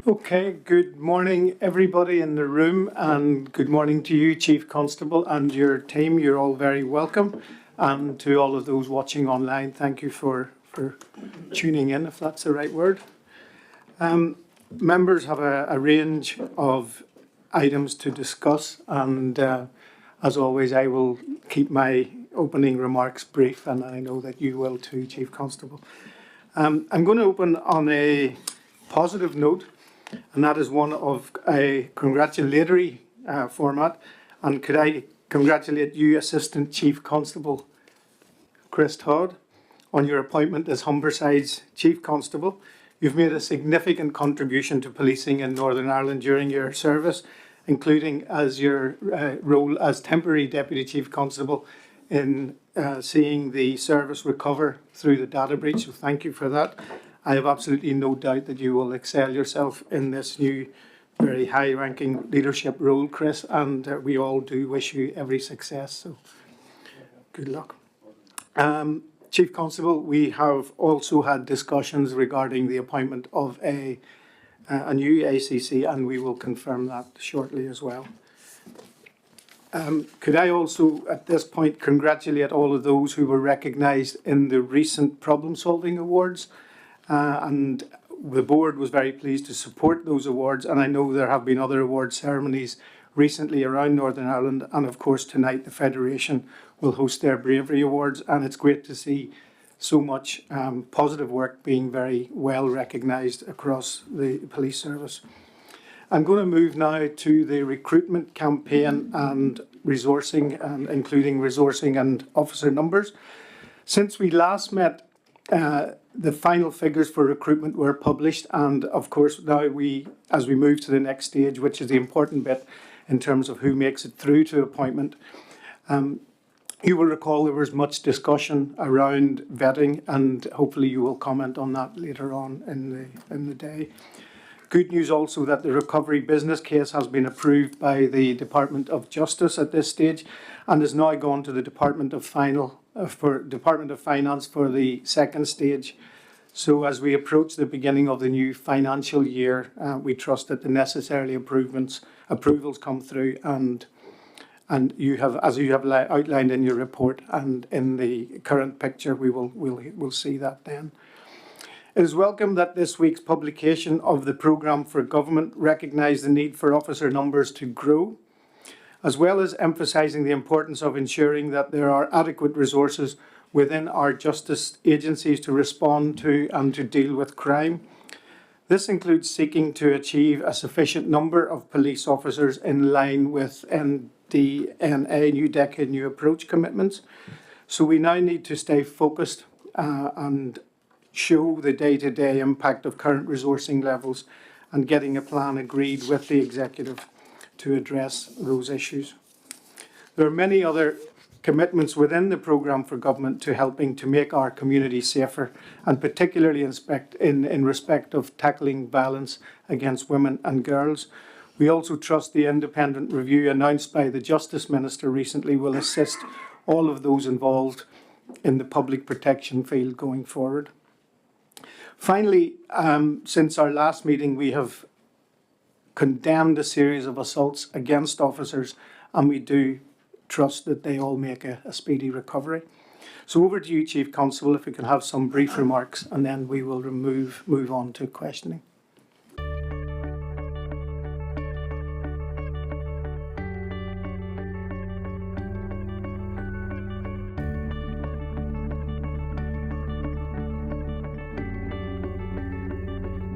Okay, good morning everybody in the room, and good morning to you, Chief Constable, and your team. You're all very welcome. And to all of those watching online, thank you for tuning in, if that's the right word. Members have a range of items to discuss, and as always, I will keep my opening remarks brief, and I know that you will too, Chief Constable. I'm going to open on a positive note, and that is one of a congratulatory format. And could I congratulate you, Assistant Chief Constable Chris Todd, on your appointment as Humberside's Chief Constable. You've made a significant contribution to policing in Northern Ireland during your service, including as your role as temporary Deputy Chief Constable in seeing the service recover through the data breach. So thank you for that. I have absolutely no doubt that you will excel yourself in this new, very high-ranking leadership role, Chris, and we all do wish you every success. So good luck. Chief Constable, we have also had discussions regarding the appointment of a new ACC, and we will confirm that shortly as well. Could I also, at this point, congratulate all of those who were recognised in the recent Problem Solving Awards, and the board was very pleased to support those awards, and I know there have been other award ceremonies recently around Northern Ireland, and of course tonight the Federation will host their Bravery Awards, and it's great to see so much positive work being very well recognised across the police service. I'm going to move now to the recruitment campaign and resourcing, including resourcing and officer numbers. Since we last met, the final figures for recruitment were published, and of course now as we move to the next stage, which is the important bit in terms of who makes it through to appointment, you will recall there was much discussion around vetting, and hopefully you will comment on that later on in the day. Good news also that the recovery business case has been approved by the Department of Justice at this stage, and has now gone to the Department of Finance for the second stage. So as we approach the beginning of the new financial year, we trust that the necessary approvals come through, and you have, as you have outlined in your report and in the current picture, we'll see that then. It is welcome that this week's publication of the Programme for Government recognised the need for officer numbers to grow, as well as emphasising the importance of ensuring that there are adequate resources within our justice agencies to respond to and to deal with crime. This includes seeking to achieve a sufficient number of police officers in line with NDNA New Decade New Approach commitments. So we now need to stay focused and show the day-to-day impact of current resourcing levels and getting a plan agreed with the executive to address those issues. There are many other commitments within the Programme for Government to helping to make our community safer, and particularly in respect of tackling violence against women and girls. We also trust the independent review announced by the Justice Minister recently will assist all of those involved in the public protection field going forward. Finally, since our last meeting, we have condemned a series of assaults against officers, and we do trust that they all make a speedy recovery. So over to you, Chief Constable, if we can have some brief remarks, and then we will move on to questioning.